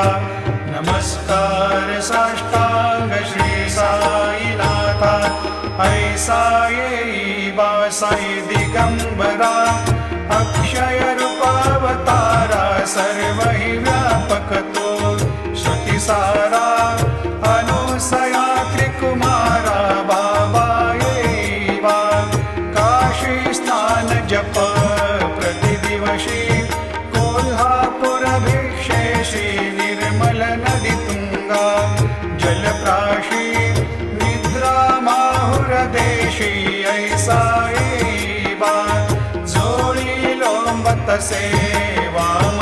नमस्कार साष्टांग श्री साईनाथा ऐसा येई साई दिगंबरा अक्षय रूपावतारा सर्व हि व्यापक तो श्रुतिसारा अनुसया त्रिकुमारा बाबा येवा काशी स्नान जप प्रतिदिवशी कोल्हापुरभिषेशी निर्मल नदी तुंगा जलप्राशी निद्रा माहुरदेशी ऐसा येवा जोळी लोंबत से वाम